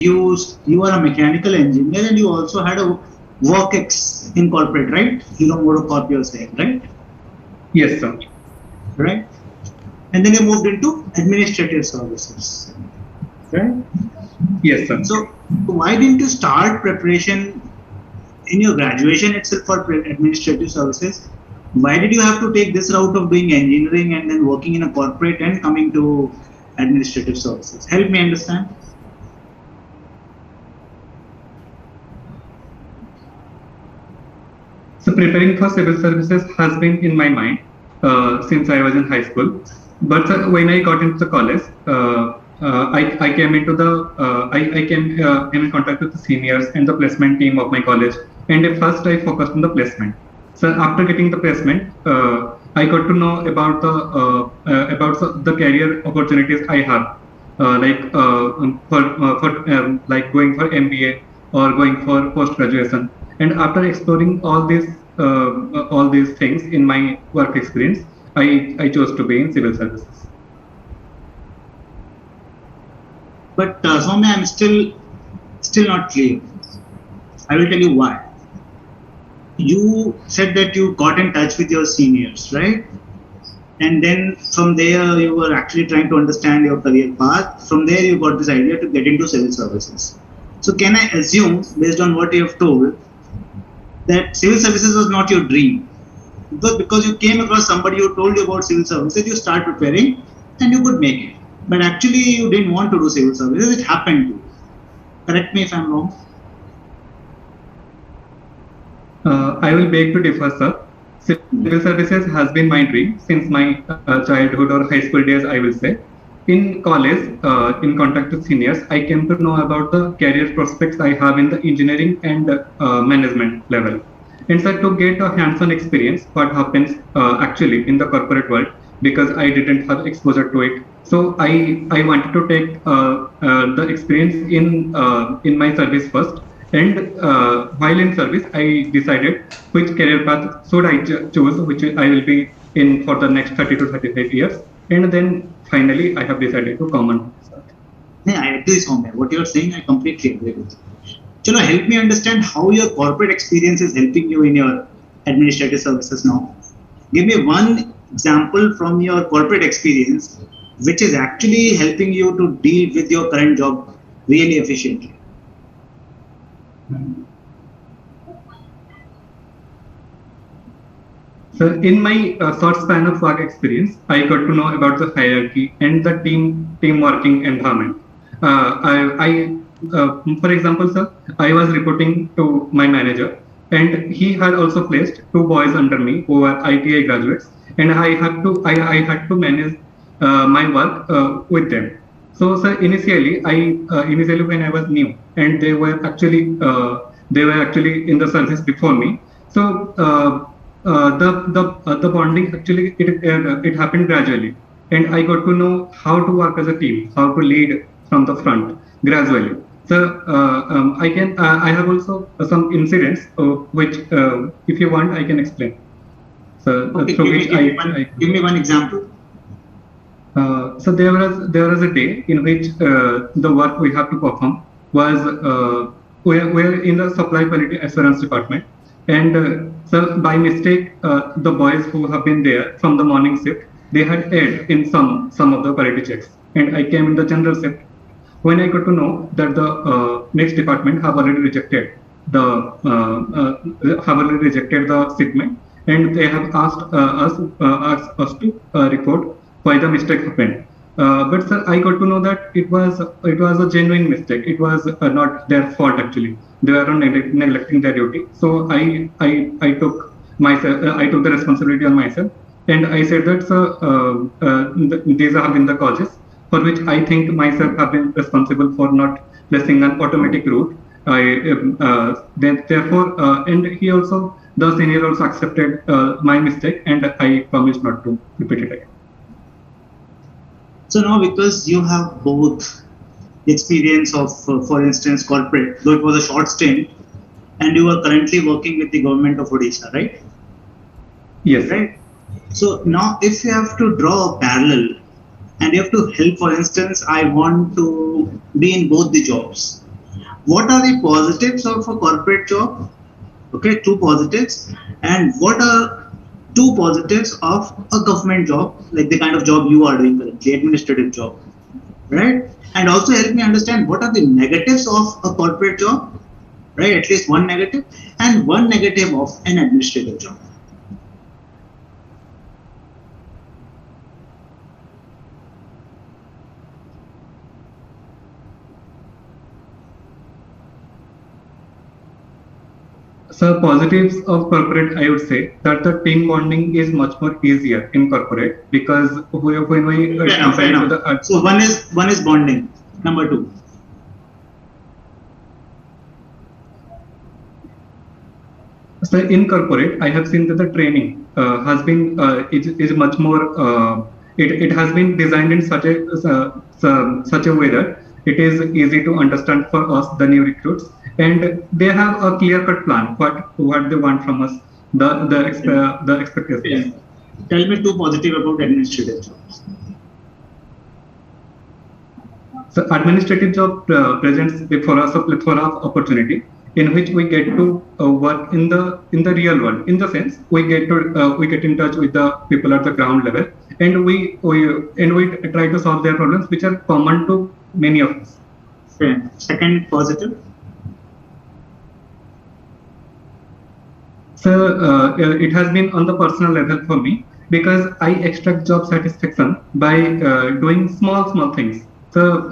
you are a mechanical engineer and you also had a work ex in corporate, right? You know what a corp you're saying, right? Yes, sir. Right? And then you moved into administrative services, right? Yes, sir. So why didn't you start preparation in your graduation itself for administrative services? Why did you have to take this route of doing engineering and then working in a corporate and coming to administrative services? Help me understand. So preparing for civil services has been in my mind since I was in high school. But when I got into the college, I came into the I came in contact with the seniors and the placement team of my college. And at first I focused on the placement. So after getting the placement, I got to know about the career opportunities I have, like like going for MBA or going for post graduation. And after exploring all these things in my work experience, I chose to be in civil services. But Soumya, I'm still not clear. I will tell you why. You said that you got in touch with your seniors, right? And then from there you were actually trying to understand your career path. From there you got this idea to get into civil services. So can I assume, based on what you have told, that civil services was not your dream? Because you came across somebody who told you about civil services, you start preparing and you could make it. But actually you didn't want to do civil services, it happened to you. Correct me if I'm wrong. I will beg to differ, sir. Civil services has been my dream since my childhood or high school days, I will say. In college, in contact with seniors, I came to know about the career prospects I have in the engineering and management level. And so to get a hands-on experience, what happens actually in the corporate world, because I didn't have exposure to it. So I wanted to take the experience in my service first. And while in service, I decided which career path should I choose, which I will be in for the next 30 to 35 years. And then finally, I have decided to come on. Yeah, I agree, Soumya. What you're saying, I completely agree with you. Chalo, help me understand how your corporate experience is helping you in your administrative services now. Give me one example from your corporate experience which is actually helping you to deal with your current job really efficiently. So in my short span of work experience, I got to know about the hierarchy and the team working environment. For example, sir, I was reporting to my manager, and he had also placed two boys under me who were ITI graduates, and I had to manage my work with them. So, sir, initially when I was new, and they were actually in the service before me. So the bonding actually it happened gradually, and I got to know how to work as a team, how to lead from the front gradually. So I have also some incidents which if you want I can explain. So okay, give me one example. So there was a day in which the work we have to perform was we're in the supply quality assurance department, and so by mistake the boys who have been there from the morning shift, they had erred in some of the quality checks, and I came in the general shift. When I got to know that the next department have already rejected the shipment, and they have asked us to report why the mistake happened. But sir, I got to know that it was a genuine mistake. It was not their fault actually. They were neglecting their duty. So I took the responsibility on myself, and I said that these have been the causes for which I think myself have been responsible for not placing an automatic route. Therefore, and the senior also accepted my mistake, and I promised not to repeat it again. So now, because you have both experience of, for instance, corporate, though it was a short stint, and you are currently working with the government of Odisha, right? Yes. Right. So now, if you have to draw a parallel, and you have to help, for instance, I want to be in both the jobs. what are the positives of a corporate job? Okay, two positives. And what are two positives of a government job, like the kind of job you are doing currently, administrative job, right? And also help me understand what are the negatives of a corporate job, right? At least one negative and one negative of an administrative job. So positives of corporate, I would say that the team bonding is much more easier in corporate because when we compare to the so one is bonding. Number two. So in corporate, I have seen that the training has been is much more. It has been designed in such a way that it is easy to understand for us, the new recruits, and they have a clear-cut plan what they want from us, the expectations. Tell me two positive about administrative jobs. So administrative job presents for us a plethora of opportunity in which we get to work in the real world. In the sense, we get in touch with the people at the ground level, and we try to solve their problems, which are common to many of us. Okay. Second positive. So it has been on the personal level for me because I extract job satisfaction by doing small things. So,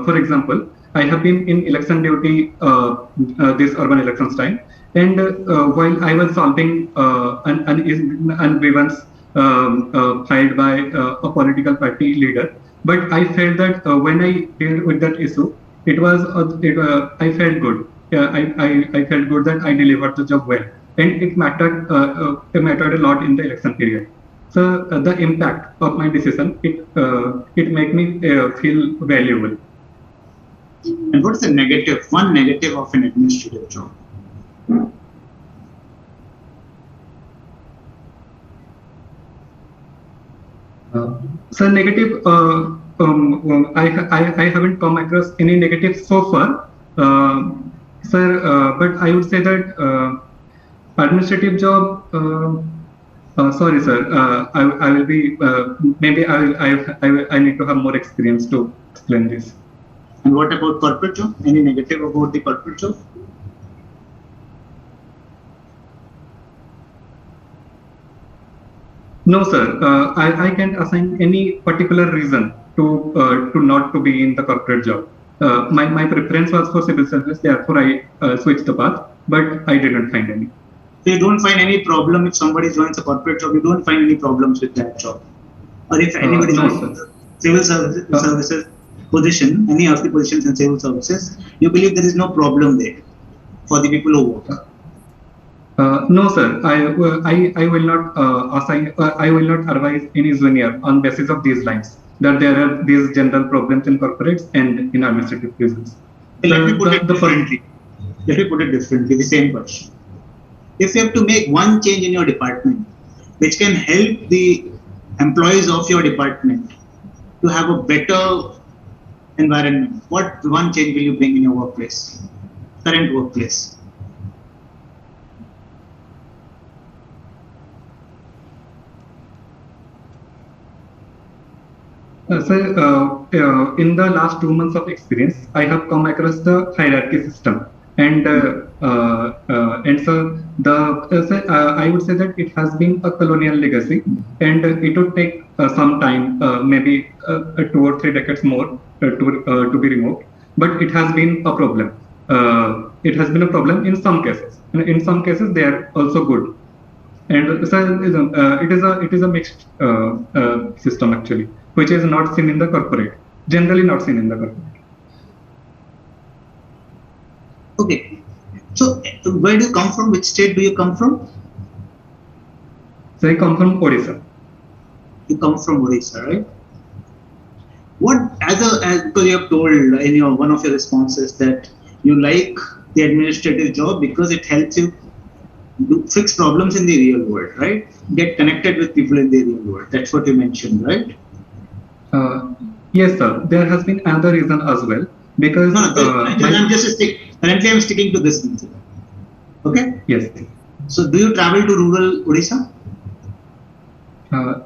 for example, I have been in election duty this urban elections time, and while I was solving an grievance filed by a political party leader, but I felt that when I dealt with that issue, I felt good. I felt good that I delivered the job well, and it mattered a lot in the election period. So the impact of my decision, it made me feel valuable. And what's the negative? One negative of an administrative job. So negative. I haven't come across any negative so far, sir. But I would say that administrative job. Sorry, sir. I will be. Maybe I need to have more experience to explain this. And what about corporate job? Any negative about the corporate job? No, sir. I can't assign any particular reason to not to be in the corporate job. My preference was for civil service, therefore I switched the path, but I didn't find any. So you don't find any problem if somebody joins a corporate job. You don't find any problems with that job, or if anybody joins civil services position, any of the positions in civil services, you believe there is no problem there for the people who work. No, sir. I will not assign. I will not advise any junior on basis of these lines that there are these general problems in corporates and in administrative prisons. Let me put it differently. The same question. If you have to make one change in your department, which can help the employees of your department to have a better environment, what one change will you bring in your workplace, current workplace? So, in the last 2 months of experience, I have come across the hierarchy system, and so I would say that it has been a colonial legacy, and it would take some time, maybe 2 or 3 decades more to be removed. But it has been a problem. It has been a problem in some cases. In some cases, they are also good. And so it is a mixed system actually, which is not seen in the corporate, generally not seen in the corporate. Okay, so where do you come from? Which state do you come from? So I come from Odisha. You come from Odisha, right? What because you have told in one of your responses that you like the administrative job because it helps you fix problems in the real world, right? Get connected with people in the real world. That's what you mentioned, right? Yes, sir. There has been another reason as well. because No, currently I'm sticking to this thing. Okay. yes. So do you travel to rural Odisha?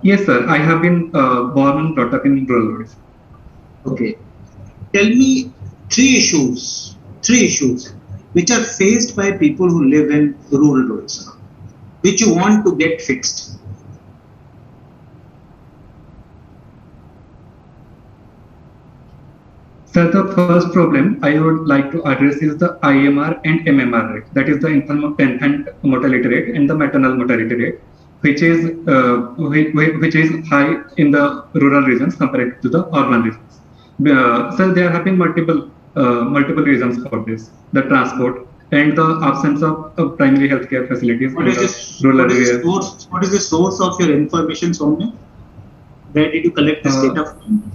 Yes, sir. I have been born and brought up in rural Odisha. Okay. Tell me three issues which are faced by people who live in rural Odisha, which you want to get fixed. So the first problem I would like to address is the IMR and MMR rate. That is the infant mortality rate and the maternal mortality rate, which which is high in the rural regions compared to the urban regions. So there have been multiple reasons for this: the transport and the absence of primary healthcare facilities in the rural areas. What is the source of your information, Soumya? Where did you collect this data from?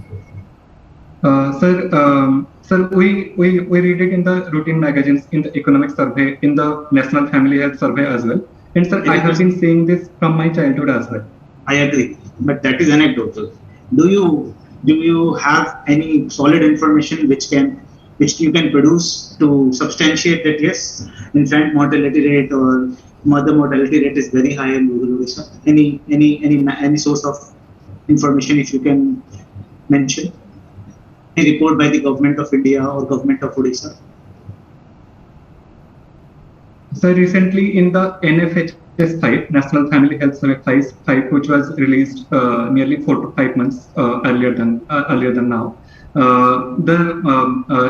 Sir, we read it in the routine magazines, in the economic survey, in the National Family Health Survey as well. And sir, I have been seeing this from my childhood as well. I agree, but that is anecdotal. Do you have any solid information which you can produce to substantiate that yes, infant mortality rate or mother mortality rate is very high in rural Odisha? Any source of information if you can mention? A report by the government of India or government of Odisha? So recently in the NFHS 5, National Family Health Survey 5, which was released nearly 4 to 5 months earlier than now,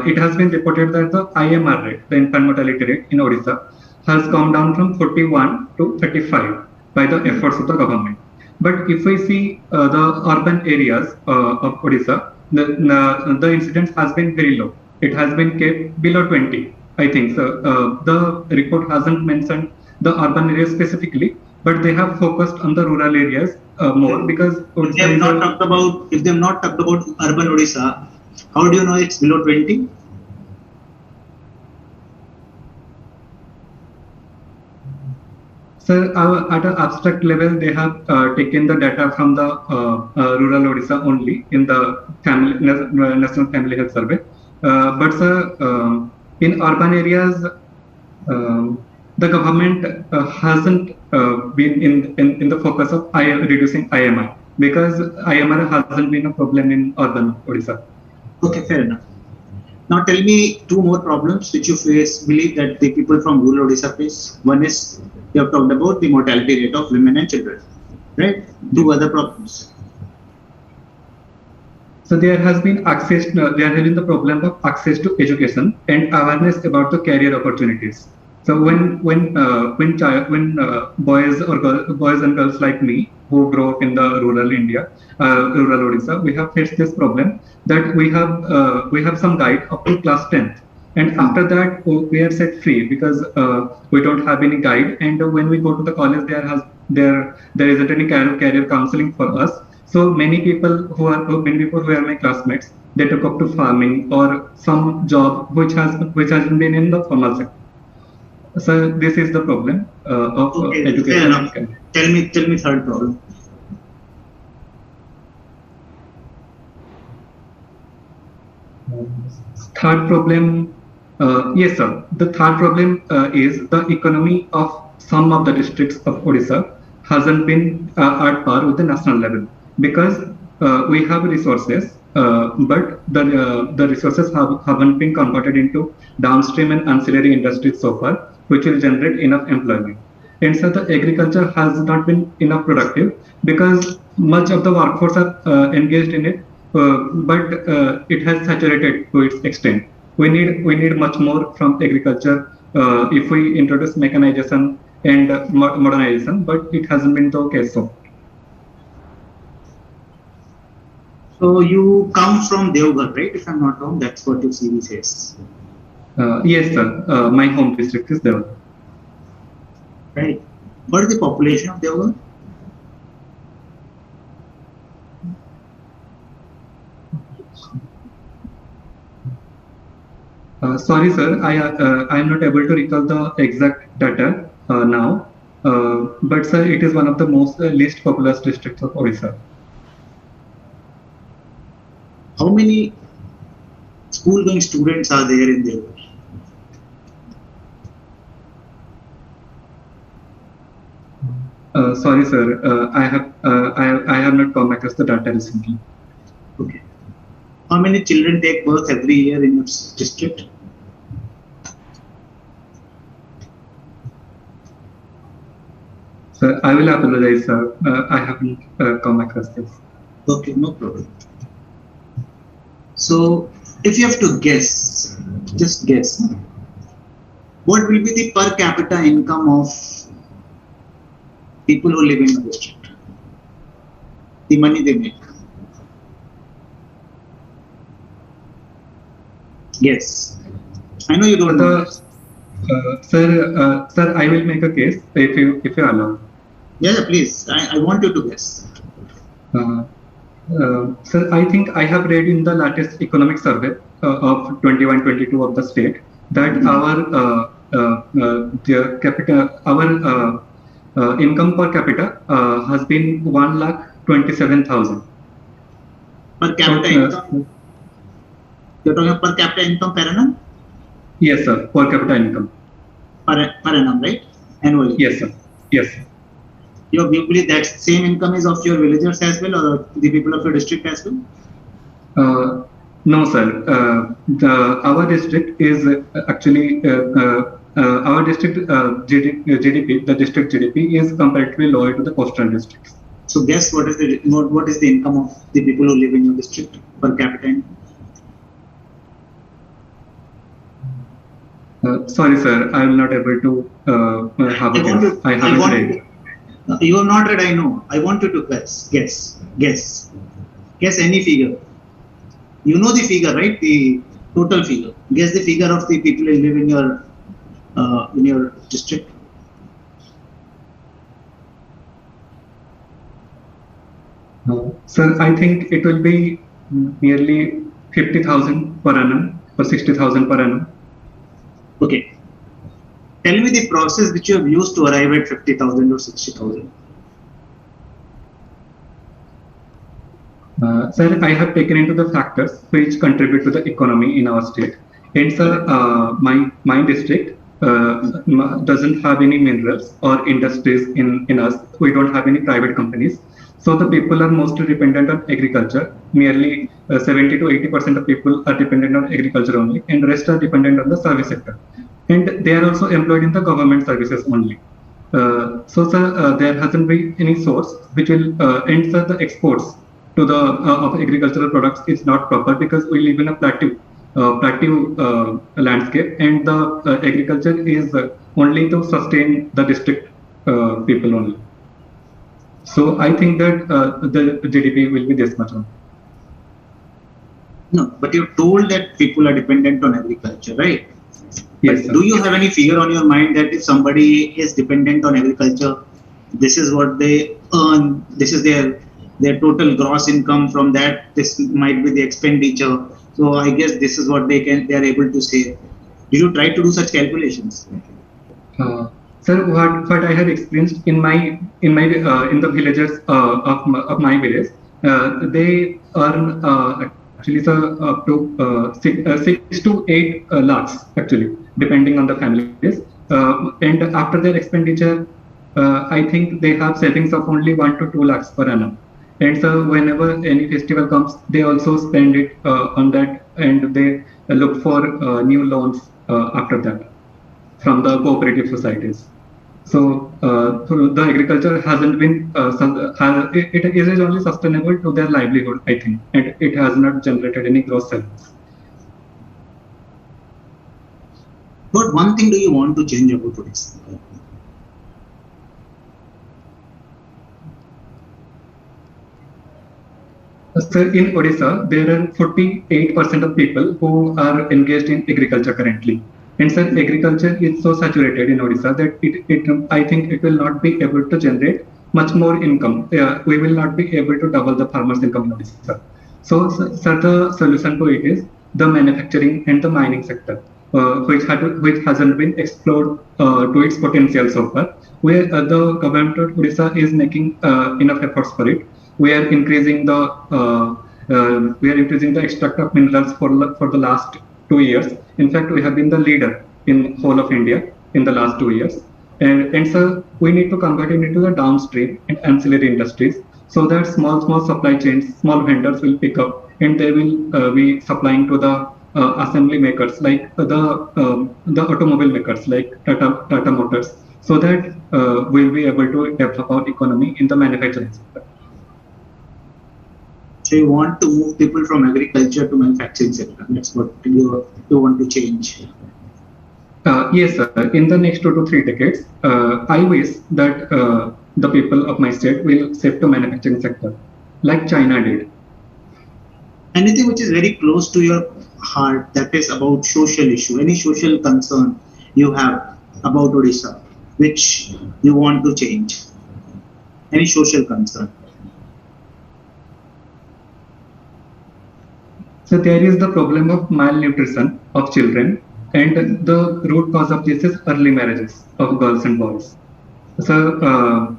it has been reported that the IMR rate, the infant mortality rate in Odisha, has come down from 41 to 35 by the efforts of the government. But if we see the urban areas of Odisha, the incidence has been very low. It has been kept below 20, I think. So the report hasn't mentioned the urban areas specifically, but they have focused on the rural areas more because if they have not talked about urban Odisha, how do you know it's below 20? Sir, at an abstract level, they have taken the data from the rural Odisha only in the National Family Health Survey. But sir, in urban areas, the government hasn't been in the focus of reducing IMR because IMR hasn't been a problem in urban Odisha. Okay, fair enough. Now tell me two more problems which you believe that the people from rural Odisha face. One is you have talked about the mortality rate of women and children, right? Two other problems. So there has been the problem of access to education and awareness about the career opportunities. So when boys and girls like me who grow up in the rural India, rural Odisha, we have faced this problem that we have some guide up to class 10th, and after that we are set free because we don't have any guide, and when we go to the college there isn't any career counseling for us. So many people who are my classmates, they took up to farming or some job which hasn't been in the formal sector. So this is the problem of education. Tell me third problem. Third problem, yes sir. The third problem is the economy of some of the districts of Odisha hasn't been at par with the national level because we have resources, but the resources haven't been converted into downstream and ancillary industries so far, which will generate enough employment. And so the agriculture has not been enough productive because much of the workforce are engaged in it, but it has saturated to its extent. We need much more from agriculture if we introduce mechanization and modernization, but it hasn't been the case so. So you come from Devgarh, right? If I'm not wrong, that's what your CV says. Yes, sir. My home district is Devgarh. Right. What is the population of Devgarh? Sorry, sir. I am not able to recall the exact data now. But sir, it is one of the most least populous districts of Odisha. How many school going students are there in there? Sorry, sir. I have not come across the data recently. Okay. How many children take birth every year in your district? Sir, I will apologize, sir. I haven't come across this. Okay, no problem. So, if you have to guess, just guess, what will be the per capita income of people who live in the district? The money they make. Yes. I know you don't know. Sir, I will make a case if you allow. Yeah, please. I want you to guess. Sir, I think I have read in the latest economic survey of 21-22 of the state that our income per capita has been 1,27,000. Per capita income? You're talking per capita income per annum? Yes, sir. Per capita income. Per annum, right? Annually? Yes, sir. Yes. You believe that same income is of your villagers as well, or the people of your district as well? No, sir. Our district is actually our district GDP. The district GDP is comparatively lower to the coastal districts. So, guess what is the income of the people who live in your district per capita income? Sorry, sir. I am not able to have a guess. I haven't read. You have not read, I know. I want you to guess. Guess any figure. You know the figure, right? The total figure. Guess the figure of the people who live in your district. Sir, I think it will be nearly 50,000 per annum or 60,000 per annum. Okay. Tell me the process which you have used to arrive at 50,000 or 60,000. Sir, I have taken into the factors which contribute to the economy in our state. And sir, my district doesn't have any minerals or industries in us. We don't have any private companies. So the people are mostly dependent on agriculture. Nearly 70 to 80% of people are dependent on agriculture only, and the rest are dependent on the service sector. And they are also employed in the government services only. So sir, there hasn't been any source which will end the exports to the of agricultural products is not proper, because we live in a plateau landscape, and the agriculture is only to sustain the district people only. So I think that the GDP will be this much only. No, but you're told that people are dependent on agriculture, right? Yes, sir. Do you have any figure on your mind that if somebody is dependent on agriculture, this is what they earn, this is their total gross income, from that this might be the expenditure, so I guess this is what they are able to say. Do you try to do such calculations? Sir, what I have experienced in the villagers of my village, they earn actually, sir, up to 6 to 8 lakhs actually, depending on the families. And after their expenditure, I think they have savings of only 1 to 2 lakhs per annum. And so whenever any festival comes, they also spend it on that, and they look for new loans after that from the cooperative societies. So the agriculture hasn't been, it is only sustainable to their livelihood, I think, and it has not generated any gross savings. But one thing do you want to change about Odisha? Sir, in Odisha, there are 48% of people who are engaged in agriculture currently. And sir, agriculture is so saturated in Odisha that I think it will not be able to generate much more income. We will not be able to double the farmers' income in Odisha. So, sir, the solution to it is the manufacturing and the mining sector, which hasn't been explored to its potential so far. Where the government of Odisha is making enough efforts for it. We are increasing the we are increasing the extract of minerals for the last 2 years. In fact, we have been the leader in whole of India in the last 2 years. And so we need to convert it into the downstream and ancillary industries so that small supply chains, small vendors will pick up and they will be supplying to the assembly makers like the automobile makers like Tata Motors, so that we'll be able to develop our economy in the manufacturing sector. So you want to move people from agriculture to manufacturing sector. That's what you want to change. Yes, sir. In the next 2 to 3 decades, I wish that the people of my state will shift to manufacturing sector, like China did. Anything which is very close to your heart, that is about social issue, any social concern you have about Odisha, which you want to change, any social concern. So there is the problem of malnutrition of children, and the root cause of this is early marriages of girls and boys. So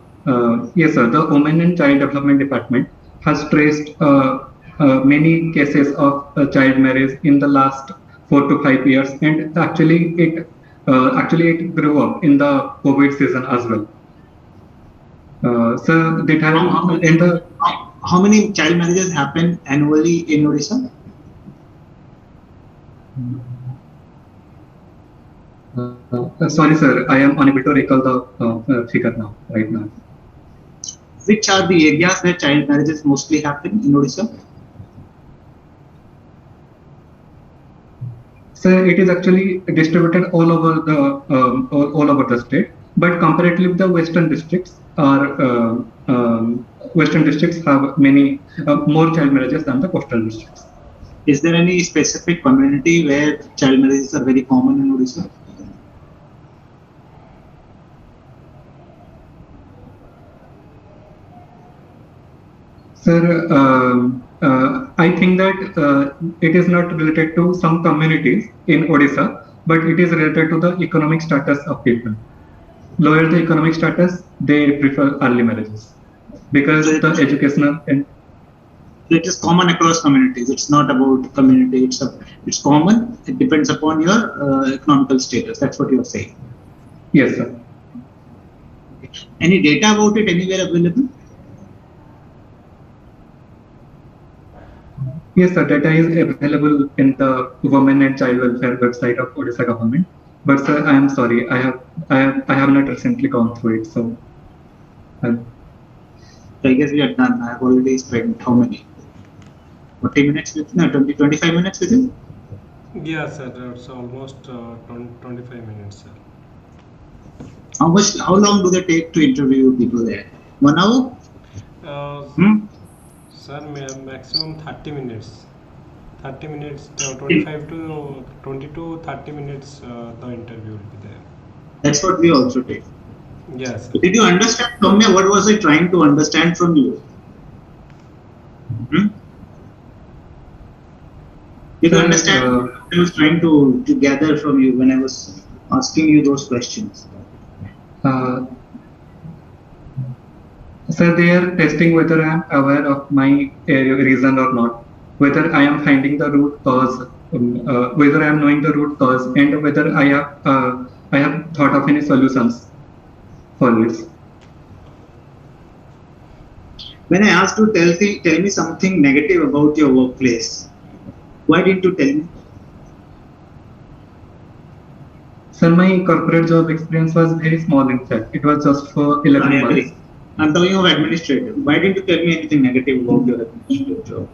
yes, sir, the Women and Child Development Department has traced many cases of child marriage in the last 4 to 5 years, and actually it grew up in the COVID season as well. So that has how many child marriages happen annually in Odisha? Sorry, sir, I am unable to recall the figure right now. Which are the areas where child marriages mostly happen in Odisha? So it is actually distributed all over the state, but comparatively the western districts have many more child marriages than the coastal districts. Is there any specific community where child marriages are very common in Odisha? Sir, I think that it is not related to some communities in Odisha, but it is related to the economic status of people. Lower the economic status, they prefer early marriages because the educational and it is common across communities. It's not about community. It's common. It depends upon your economical status. That's what you're saying. Yes, sir. Any data about it anywhere available? Yes, sir. Data is available in the Women and Child Welfare website of Odisha government. But sir, I am sorry, I have not recently gone through it. So I guess we are done. I have already spent how many? 40 minutes with 25 minutes with him? Yeah, sir. It's almost 25 minutes, sir. How long do they take to interview people there? 1 hour? Sir, maximum 30 minutes. 30 minutes, 25 to 20 to 30 minutes, the interview will be there. That's what we also take. Yes. Did you understand, Soumya? What was I trying to understand from you? Did you understand what I was trying to gather from you when I was asking you those questions? Sir, they are testing whether I am aware of my reason or not, whether I am finding the root cause, whether I am knowing the root cause, and whether I have thought of any solutions for this. When I asked you to tell me something negative about your workplace, why didn't you tell me? Sir, my corporate job experience was very small. In fact, it was just for 11 months. I'm talking of administrative. Why didn't you tell me anything negative about your administrative job?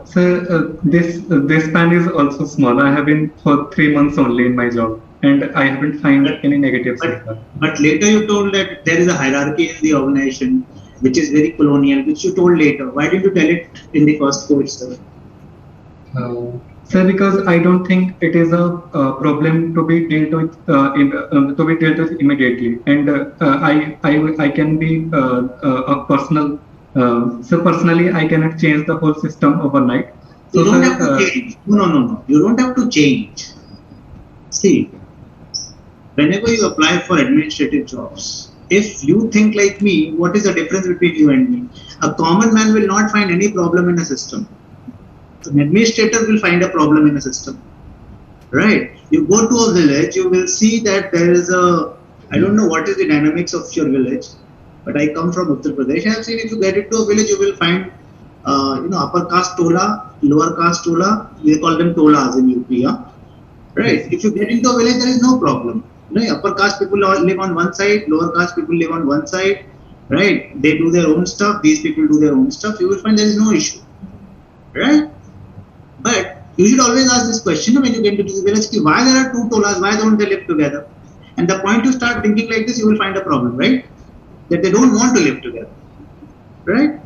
Sir, this span is also small. I have been for 3 months only in my job, and I haven't found any negatives. But later you told that there is a hierarchy in the organization, which is very colonial, which you told later. Why didn't you tell it in the first go itself? Sir, because I don't think it is a problem to be dealt with immediately, and I can be a personal. So personally, I cannot change the whole system overnight. So you don't have to change. No. You don't have to change. See, whenever you apply for administrative jobs, if you think like me, what is the difference between you and me? A common man will not find any problem in a system. An administrator will find a problem in a system, right? You go to a village, you will see that there is a, I don't know what is the dynamics of your village, but I come from Uttar Pradesh. I have seen if you get into a village, you will find, upper caste tola, lower caste tola. We call them tolas in UP, right? If you get into a village, there is no problem. Right? Upper caste people live on one side, lower caste people live on one side, right? They do their own stuff. These people do their own stuff. You will find there is no issue, right? But you should always ask this question when you get into the village: why there are two tolas? Why don't they live together? And the point you start thinking like this, you will find a problem, right? That they don't want to live together, right?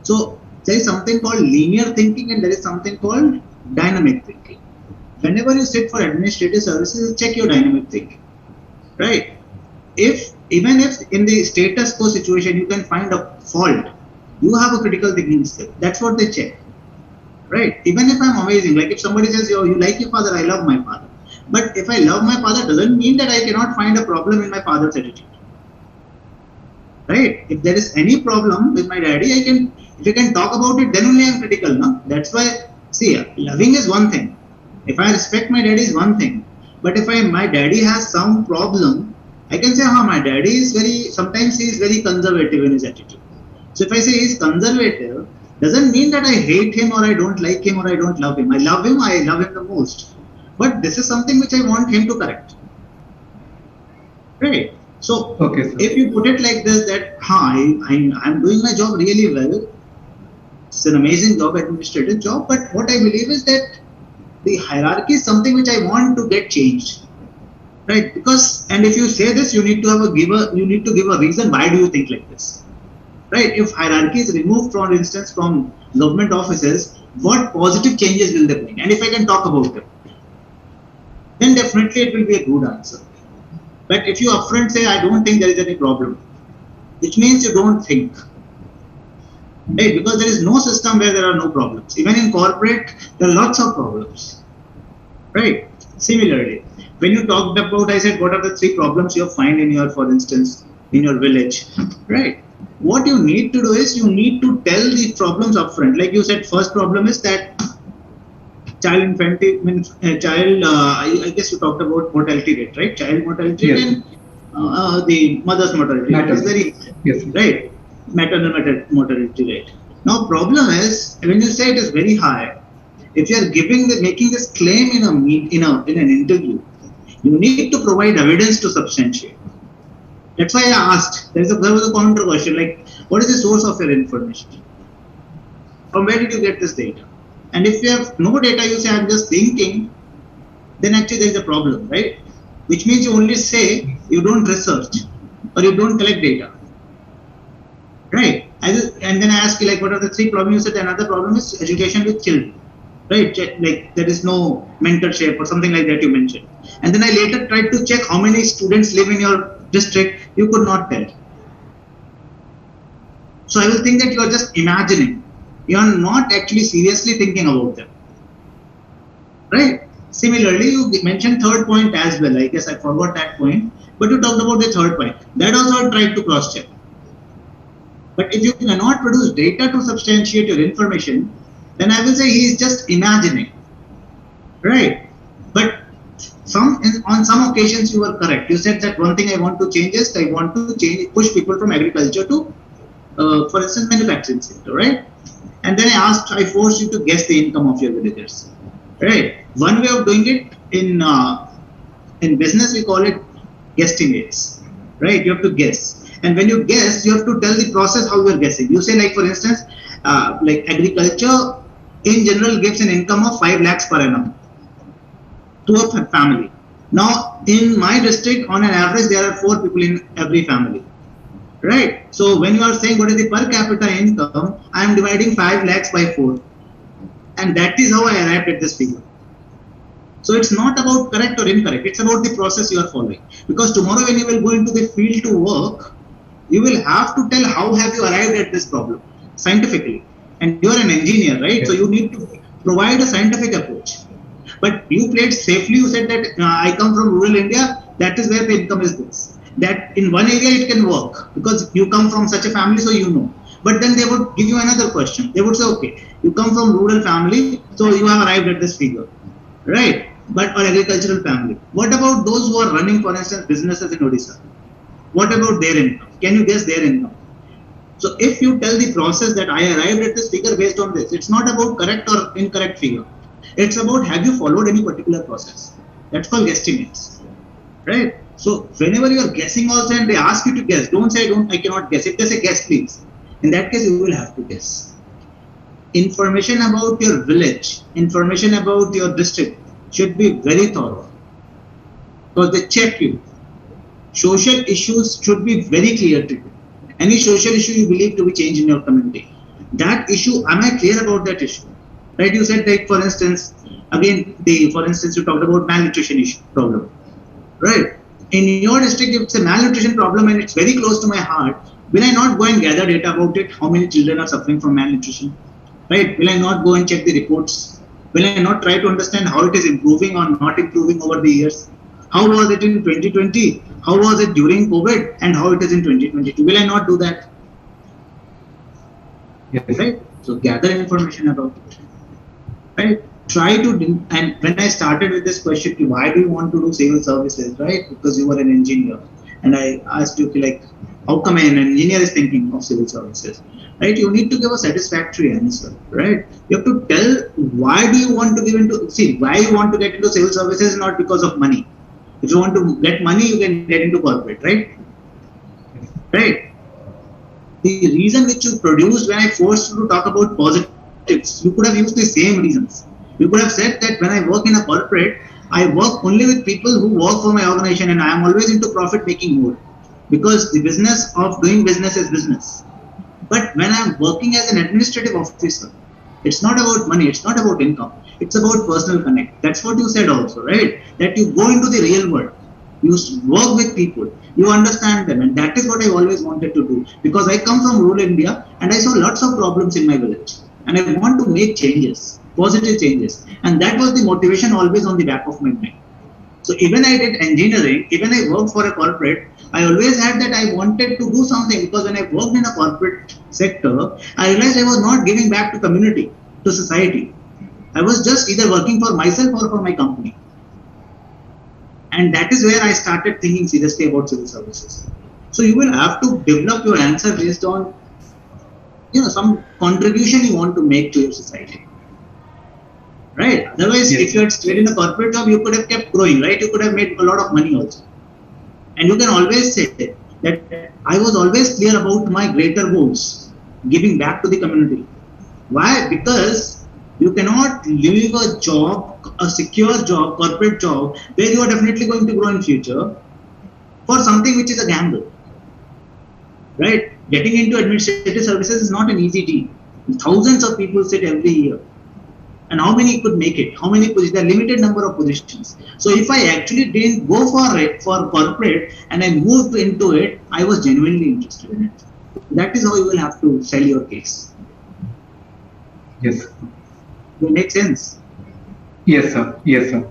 So there is something called linear thinking and there is something called dynamic thinking. Whenever you sit for administrative services, check your dynamic thinking, right? Even if in the status quo situation you can find a fault, you have a critical thinking skill. That's what they check, right? Even if I'm amazing, like if somebody says, "Yo, you like your father," I love my father. But if I love my father, doesn't mean that I cannot find a problem in my father's attitude, right? If there is any problem with my daddy, if you can talk about it, then only I'm critical, no? That's why, see, loving is one thing. If I respect my daddy is one thing. But if my daddy has some problem, I can say, my daddy is sometimes he is very conservative in his attitude. So if I say he is conservative, doesn't mean that I hate him or I don't like him or I don't love him. I love him the most. But this is something which I want him to correct. Right? So if you put it like this, that I'm doing my job really well, it's an amazing job, administrative job, but what I believe is that the hierarchy is something which I want to get changed. Right? Because, and if you say this, you need to give a reason why do you think like this. Right? If hierarchy is removed, for instance, from government offices, what positive changes will they bring? And if I can talk about them, then definitely it will be a good answer. But if you upfront say, I don't think there is any problem, which means you don't think. Right? Because there is no system where there are no problems. Even in corporate, there are lots of problems. Right? Similarly, when you talked about, I said, what are the 3 problems you find in your, for instance, in your village, right? What you need to do is you need to tell the problems upfront. Like you said, first problem is that I guess you talked about mortality rate, right? Child mortality rate and the mother's mortality rate is very right. Maternal mortality rate. Now, problem is when you say it is very high, if you are making this claim in an interview, you need to provide evidence to substantiate. That's why I asked. There was a counter question like, what is the source of your information? From where did you get this data? And if you have no data, you say, I'm just thinking, then actually there is a problem, right? Which means you only say you don't research or you don't collect data, right? And then I ask you, like, what are the 3 problems? You said another problem is education with children, right? Like there is no mentorship or something like that you mentioned. And then I later tried to check how many students live in your district. You could not tell. So I will think that you are just imagining. You are not actually seriously thinking about them, right? Similarly, you mentioned third point as well. I guess I forgot that point, but you talked about the third point. That also I tried to cross-check. But if you cannot produce data to substantiate your information, then I will say he is just imagining, right? But on some occasions you were correct. You said that one thing I want to change is I want to push people from agriculture to, for instance, manufacturing sector, right? And then I forced you to guess the income of your villagers, right? One way of doing it in business, we call it guesstimates, right? You have to guess. And when you guess, you have to tell the process how you are guessing. You say, like, for instance, like agriculture in general gives an income of 5 lakhs per annum to a family. Now, in my district, on an average, there are 4 people in every family. Right. So when you are saying what is the per capita income, I am dividing 5 lakhs by 4. And that is how I arrived at this figure. So it's not about correct or incorrect. It's about the process you are following. Because tomorrow when you will go into the field to work, you will have to tell how have you arrived at this problem scientifically. And you are an engineer, right? Yes. So you need to provide a scientific approach. But you played safely. You said that I come from rural India. That is where the income is this. that in one area it can work because you come from such a family, so you know. But then they would give you another question. They would say, okay, you come from rural family, so you have arrived at this figure, right? But or agricultural family. What about those who are running, for instance, businesses in Odisha? What about their income? Can you guess their income? So if you tell the process that I arrived at this figure based on this, it's not about correct or incorrect figure. It's about have you followed any particular process. That's called guesstimates, right? So whenever you are guessing also and they ask you to guess, don't say I cannot guess. If they say guess please, in that case you will have to guess. Information about your village, information about your district should be very thorough because they check you. Social issues should be very clear to you. Any social issue you believe to be changed in your community. That issue, am I clear about that issue? Right? You said like, for instance, again, for instance, you talked about malnutrition issue problem. Right? In your district, if it's a malnutrition problem and it's very close to my heart, will I not go and gather data about it? How many children are suffering from malnutrition? Right? Will I not go and check the reports? Will I not try to understand how it is improving or not improving over the years? How was it in 2020? How was it during COVID? And how it is in 2022? Will I not do that? Yes. Right? So gather information about it. Right? Try to, and when I started with this question, why do you want to do civil services? Right? Because you were an engineer. And I asked you, like, how come an engineer is thinking of civil services? Right? You need to give a satisfactory answer. Right? You have to tell why do you want to give into, why you want to get into civil services, not because of money. If you want to get money, you can get into corporate, right? Right. The reason which you produced when I forced you to talk about positives, you could have used the same reasons. You could have said that when I work in a corporate, I work only with people who work for my organization and I am always into profit making mode because the business of doing business is business. But when I am working as an administrative officer, it's not about money, it's not about income. It's about personal connect. That's what you said also, right? That you go into the real world. You work with people. You understand them. And that is what I always wanted to do. Because I come from rural India and I saw lots of problems in my village. And I want to make changes, positive changes. And that was the motivation always on the back of my mind. So even I did engineering, even I worked for a corporate, I always had that I wanted to do something because when I worked in a corporate sector, I realized I was not giving back to community, to society. I was just either working for myself or for my company. And that is where I started thinking seriously about civil services. So you will have to develop your answer based on, some contribution you want to make to your society. Right? Otherwise, yes. If you had stayed in a corporate job, you could have kept growing, right? You could have made a lot of money also. And you can always say that I was always clear about my greater goals, giving back to the community. Why? Because you cannot leave a job, a secure job, corporate job, where you are definitely going to grow in future for something which is a gamble. Right? Getting into administrative services is not an easy deal. Thousands of people sit every year. And how many could make it? How many positions? There are limited number of positions. So if I actually didn't go for it, for corporate, and I moved into it, I was genuinely interested in it. That is how you will have to sell your case. Yes. Will it make sense? Yes, sir. Yes, sir.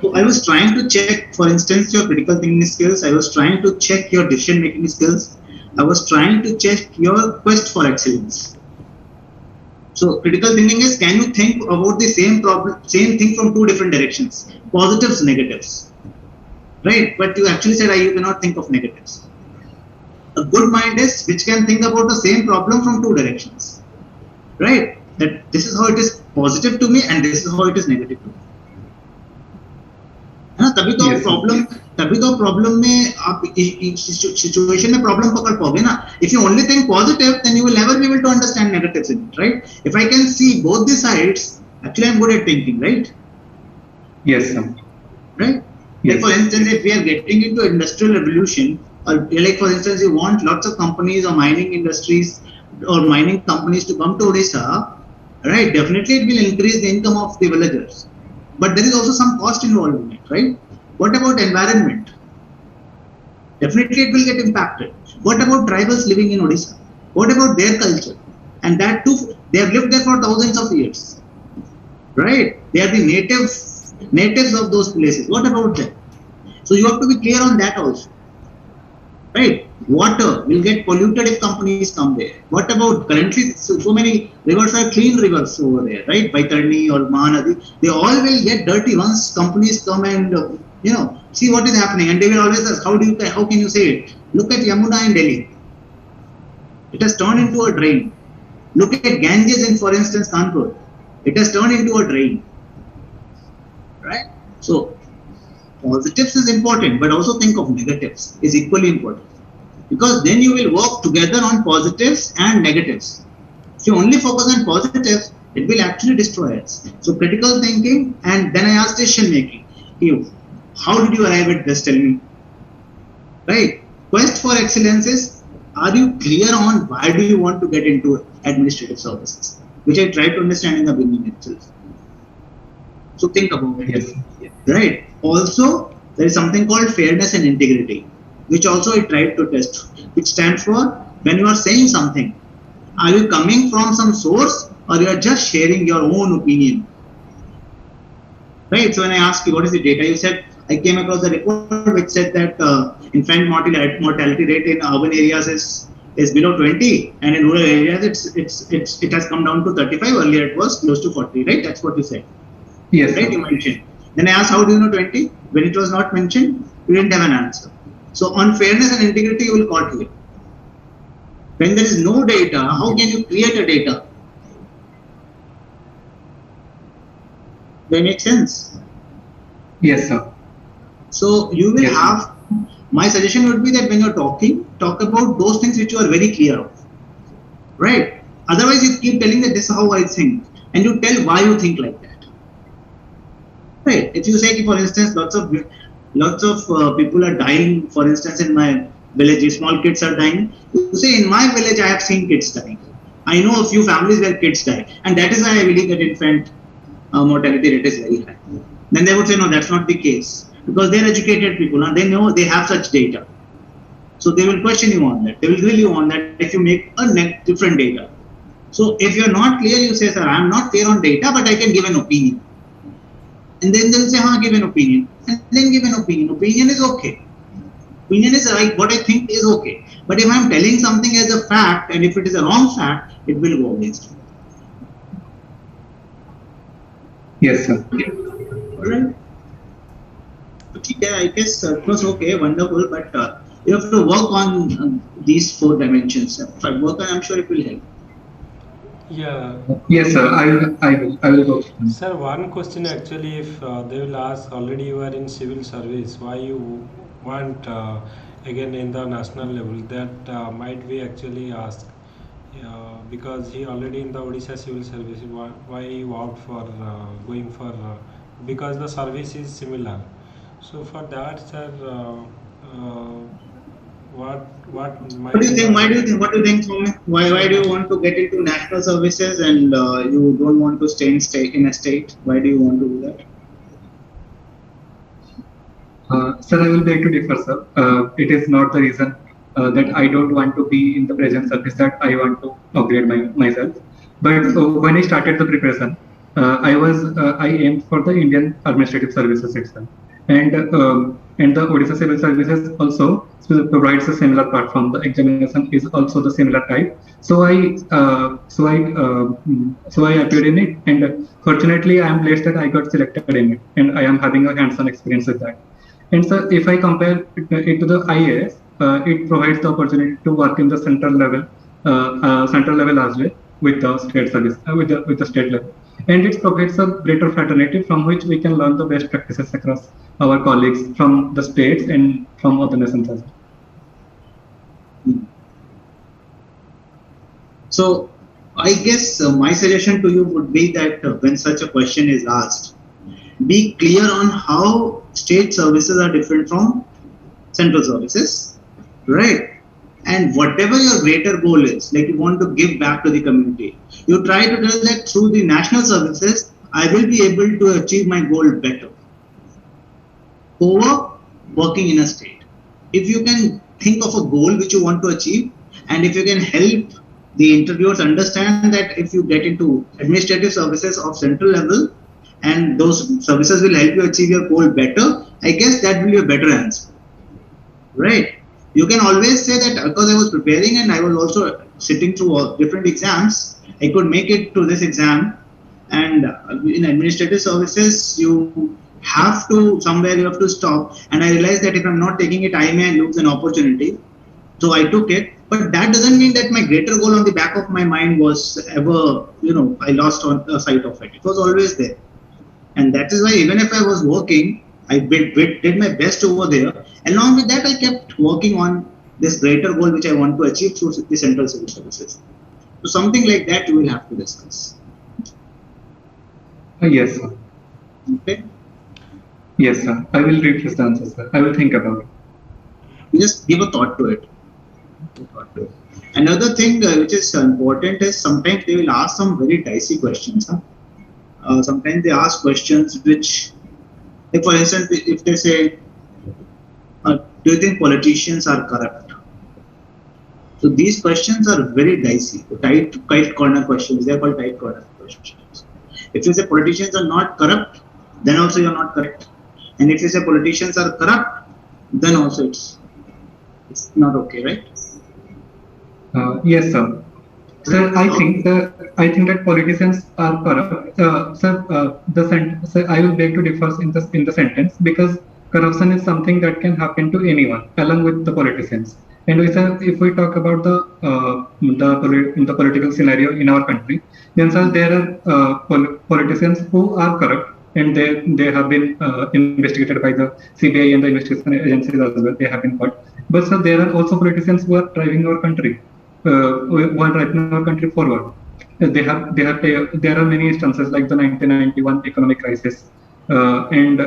So I was trying to check, for instance, your critical thinking skills. I was trying to check your decision making skills. I was trying to check your quest for excellence. So critical thinking is, can you think about the same problem, same thing from two different directions, positives, negatives, right? But you actually said you cannot think of negatives. A good mind is which can think about the same problem from two directions, right? That this is how it is positive to me and this is how it is negative to me. तभी तो problem में आप situation में problem पकड़ पाओगे ना. If you only think positive, then you will never be able to understand negatives in it, right? If I can see both the sides, actually I'm good at thinking, right? Yes, sir. Right? Yes. Like for instance, if we are getting into industrial revolution, or like for instance, you want lots of companies or mining industries or mining companies to come to Odisha, right? Definitely it will increase the income of the villagers. But there is also some cost involved in it, right? What about environment? Definitely it will get impacted. What about tribals living in Odisha? What about their culture? And that too, they have lived there for thousands of years, right? They are the natives of those places. What about them? So you have to be clear on that also. Right? Water will get polluted if companies come there. What about currently so many rivers are clean rivers over there, right? Baitarni or Mahanadi, they all will get dirty once companies come and see what is happening, and they will always ask, how can you say it? Look at Yamuna in Delhi. It has turned into a drain. Look at Ganges in, for instance, Kanpur. It has turned into a drain. Right? So positives is important, but also think of negatives is equally important, because then you will work together on positives and negatives. If you only focus on positives, it will actually destroy us. So critical thinking, and then I asked decision making. How did you arrive at this? Tell me. Right? Quest for excellence is, are you clear on why do you want to get into administrative services? Which I tried to understand in the beginning itself. So think about it. Yes. Right? Also, there is something called fairness and integrity, which also I tried to test, which stands for, when you are saying something, are you coming from some source or you are just sharing your own opinion? Right? So when I asked you what is the data, you said, I came across the report which said that infant mortality rate in urban areas is below 20, and in rural areas it has come down to 35. Earlier it was close to 40. Right? That's what you said. Yes. Right? You mentioned. Then I asked, how do you know 20? When it was not mentioned, you didn't have an answer. So on fairness and integrity, you will caught here. When there is no data, how can you create a data? They make sense. Yes, sir. So you will have, my suggestion would be that when you're talking, talk about those things which you are very clear of. Right? Otherwise, you keep telling that this is how I think, and you tell why you think like that. Right? If you say, for instance, lots of people are dying, for instance, in my village, small kids are dying. You say, in my village, I have seen kids dying. I know a few families where kids die, and that is why I believe that infant mortality rate is very high. Then they would say, no, that's not the case, because they're educated people and they know they have such data. So they will question you on that. They will grill you on that if you make a different data. So if you're not clear, you say, sir, I'm not clear on data, but I can give an opinion. And then they'll say, give an opinion. And then give an opinion. Opinion is okay. Opinion is right. What I think is okay. But if I'm telling something as a fact, and if it is a wrong fact, it will go against me. Yes, sir. Alright. Okay, I guess it was okay, wonderful, but you have to work on these 4 dimensions. If I work on, I'm sure it will help. Yeah. Yes, sir. I will go. Sir, one question actually, if they will ask, already you are in civil service, why you want again in the national level? That might be actually asked because he already in the Odisha civil service. Why you out for going for because the service is similar. So for that, sir, what might do you think? Why do you think? What do you think, Soumya? Why do you want to get into national services and you don't want to stay in a state? Why do you want to do that? Sir, I will beg to differ, sir. It is not the reason that I don't want to be in the present service that I want to upgrade myself. But when I started the preparation, I aimed for the Indian administrative services itself, and the Odisha civil services also provides a similar platform. The examination is also the similar type. So I appeared in it, and fortunately, I am blessed that I got selected in it, and I am having a hands-on experience with that. And so, if I compare it to the IAS, it provides the opportunity to work in the central level as well with the state service, with the state level, and it provides a greater fraternity from which we can learn the best practices across our colleagues from the states and from other nations as well. So, I guess my suggestion to you would be that when such a question is asked, be clear on how state services are different from central services, right? And whatever your greater goal is, like you want to give back to the community, you try to tell that through the national services, I will be able to achieve my goal better over working in a state. If you can think of a goal which you want to achieve, and if you can help the interviewers understand that if you get into administrative services of central level, and those services will help you achieve your goal better, I guess that will be a better answer, right? You can always say that because I was preparing and I was also sitting through different exams, I could make it to this exam. And in administrative services, you have to somewhere you have to stop. And I realized that if I'm not taking it, I may lose an opportunity. So I took it, but that doesn't mean that my greater goal on the back of my mind was ever, I lost on sight of it. It was always there. And that is why even if I was working, I did my best over there. Along with that, I kept working on this greater goal which I want to achieve through the central civil services. So something like that we will have to discuss. Yes, sir. Okay. Yes, sir. I will read this answer, sir. I will think about it. You just give a thought to it. Another thing which is important is sometimes they will ask some very dicey questions. Sometimes they ask questions which, like for instance, if they say, do you think politicians are corrupt? So these questions are very dicey, tight corner questions. They are called tight corner questions. If you say politicians are not corrupt, then also you are not correct. And if you say politicians are corrupt, then also it's not okay, right? Yes, sir. Sir, I think that politicians are corrupt. Sir, I will beg to differ in the sentence, because corruption is something that can happen to anyone, along with the politicians. And if we talk about the political scenario in our country, then sir, there are politicians who are corrupt, and they have been investigated by the CBI and the investigation agencies as well. They have been caught. But sir, there are also politicians who are driving our country. Who are driving our country forward. There are many instances like the 1991 economic crisis, and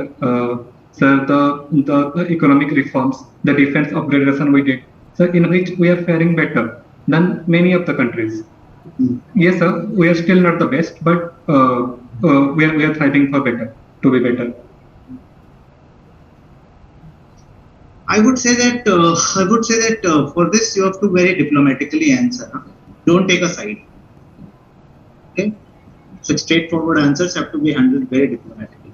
sir, the economic reforms, the defense upgradation we did, so in which we are faring better than many of the countries. Yes, sir, we are still not the best, but we are thriving for better, to be better. I would say that for this you have to very diplomatically answer. Don't take a side. Okay, so straightforward answers have to be handled very diplomatically.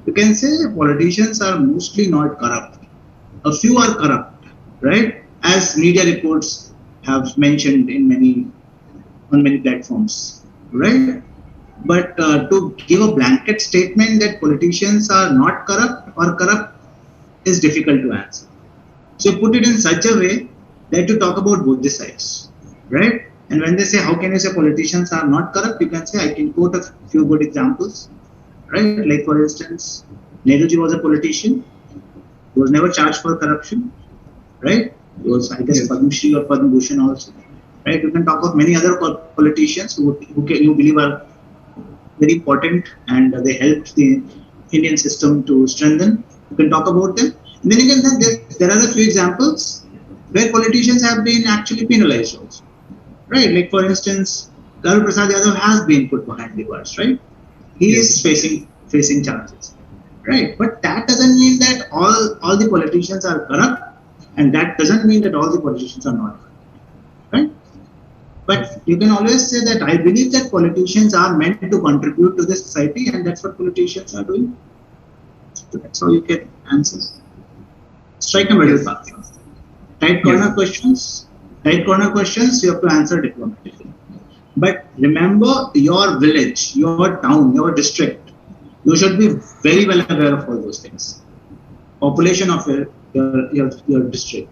You can say politicians are mostly not corrupt. A few are corrupt, right? As media reports have mentioned on many platforms, right? But to give a blanket statement that politicians are not corrupt or corrupt is difficult to answer. So you put it in such a way that you talk about both the sides, right? And when they say, how can you say politicians are not corrupt? You can say, I can quote a few good examples, right? Like for instance, Nehruji was a politician. He was never charged for corruption, right? He was, I guess, Padma Shri or Padma Bhushan also, right? You can talk of many other politicians who you believe are very important and they helped the Indian system to strengthen. You can talk about them. And then you can say there are a few examples where politicians have been actually penalized also, right? Like for instance, Lalu Prasad Yadav has been put behind the bars, right? He is facing charges, right? But that doesn't mean that all the politicians are corrupt, and that doesn't mean that all the politicians are not corrupt, right? But you can always say that I believe that politicians are meant to contribute to the society, and that's what politicians are doing. So that's how you can answer. Strike a middle path. Tight corner questions, you have to answer diplomatically. But remember your village, your town, your district. You should be very well aware of all those things. Population of your district.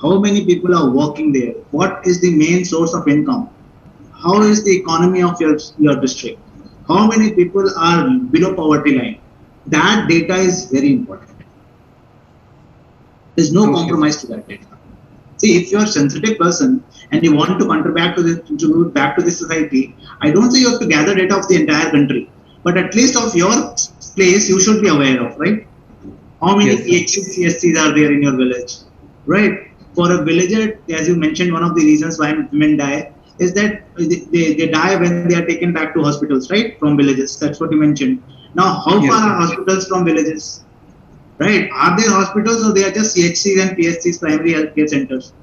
How many people are working there? What is the main source of income? How is the economy of your district? How many people are below poverty line? That data is very important. There's no compromise to that data. See, if you're a sensitive person and you want to contribute back to the society, I don't say you have to gather data of the entire country, but at least of your place you should be aware of, right? How many CHCs are there in your village, right? For a villager, as you mentioned, one of the reasons why women die is that they die when they are taken back to hospitals, right? From villages. That's what you mentioned. Now, how far are hospitals from villages? Right? Are there hospitals or they are just CHCs and PSCs, primary healthcare centers?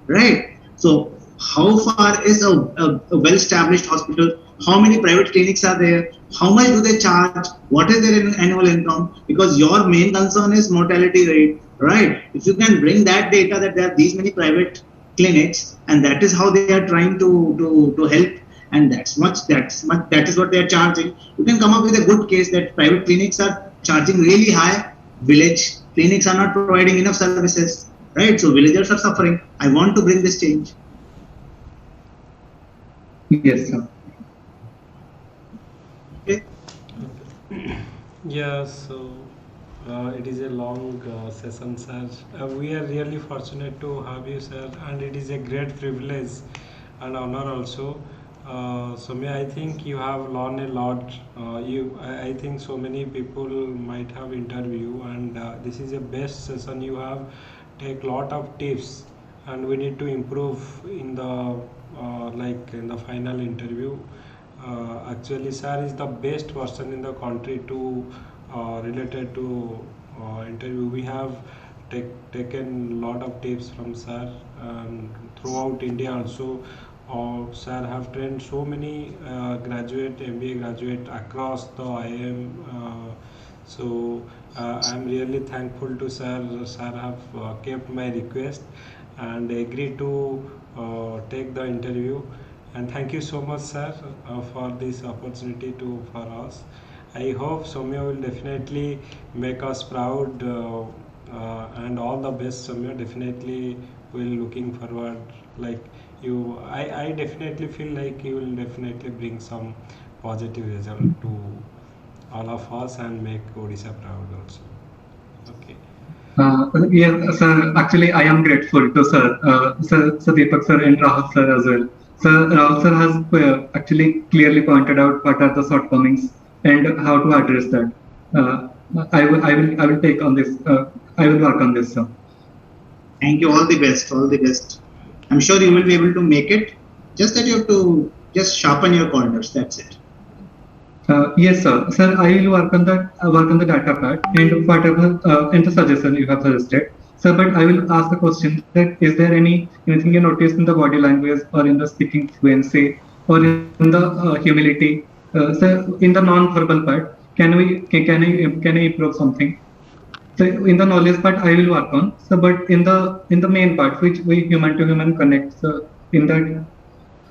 Right? So, how far is a well-established hospital how many private clinics are there, how much do they charge, what is their annual income, because your main concern is mortality rate, right? If you can bring that data that there are these many private clinics and that is how they are trying to help, and that is what they are charging, you can come up with a good case that private clinics are charging really high, village clinics are not providing enough services, right? So villagers are suffering. I want to bring this change. Yes, sir. Okay. Yeah, so it is a long session, sir. We are really fortunate to have you, sir, and it is a great privilege and honor also. Soumya, I think you have learned a lot. I think so many people might have interview, and this is a best session. You have take lot of tips, and we need to improve in the like in the final interview. Actually, sir is the best person in the country to related to interview. We have taken lot of tips from sir, and throughout India also. Sir have trained so many graduate MBA graduate across the IIM. So I'm really thankful to sir. Sir have kept my request and agreed to take the interview. And thank you so much, sir, for this opportunity for us. I hope Soumya will definitely make us proud, and all the best, Soumya. Definitely will looking forward. Like you, I definitely feel like you will definitely bring some positive result to all of us and make Odisha proud also. Okay. Yes, sir. Actually, I am grateful to sir Deepak sir and Rahul sir as well. Sir, Rahul sir has actually clearly pointed out what are the shortcomings and how to address that. I will take on this. I will work on this, sir. Thank you. All the best. All the best. I'm sure you will be able to make it. Just that you have to just sharpen your corners. That's it. Yes, sir. Sir, I will work on that. Work on the data part and whatever and the suggestion you have suggested. Sir, but I will ask the question that is there anything you notice in the body language or in the speaking fluency or in the humility? Sir, in the non-verbal part, can I improve something? So in the knowledge part, I will work on. So, but in the main part, which we human to human connect, so in that.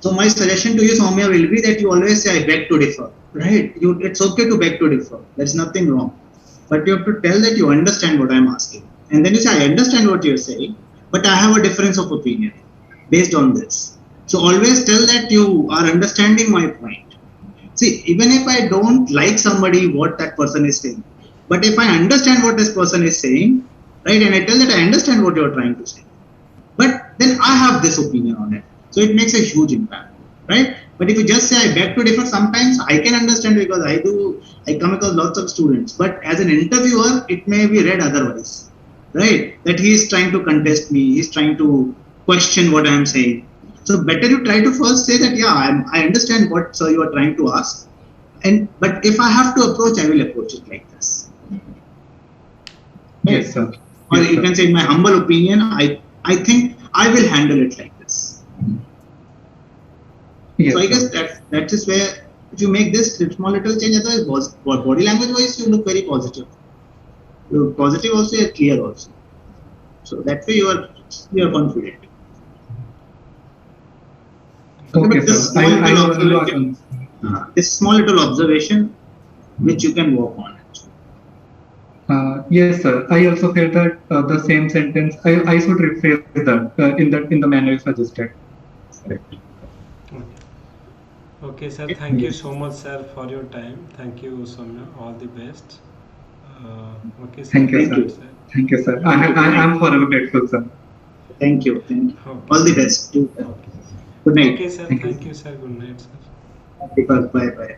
So my suggestion to you, Soumya, will be that you always say, I beg to differ, right? It's okay to beg to differ. There's nothing wrong. But you have to tell that you understand what I'm asking. And then you say, I understand what you're saying, but I have a difference of opinion based on this. So always tell that you are understanding my point. See, even if I don't like somebody, what that person is saying, but if I understand what this person is saying, right, and I tell that I understand what you're trying to say, but then I have this opinion on it. So it makes a huge impact, right? But if you just say I beg to differ, sometimes I can understand because I come across lots of students. But as an interviewer, it may be read otherwise, right? That he is trying to contest me, he's trying to question what I am saying. So better you try to first say that, yeah, I understand what sir you are trying to ask. But if I have to approach, I will approach it like this. Yes, sir. Or Yes, you can say, in my humble opinion, I think I will handle it like this. Yes, so I guess sir. that is where if you make this small little change, otherwise body language wise you look very positive. You're positive also, you're clear also. So that way you are confident. Okay, but this sir. I will work on this. This small little observation which you can work on. Yes, sir. I also felt that the same sentence. I should rephrase that in the manner you suggested. Correct. Okay, sir. Thank you so much, sir, for your time. Thank you, Soumya. All the best. Okay, sir. Thank you, sir. Thank you, sir. I am forever grateful, sir. Thank you. Thank you. Okay. All the best. Okay. Good night. Okay, sir. Thank you, sir. Good night, sir. Bye. Bye.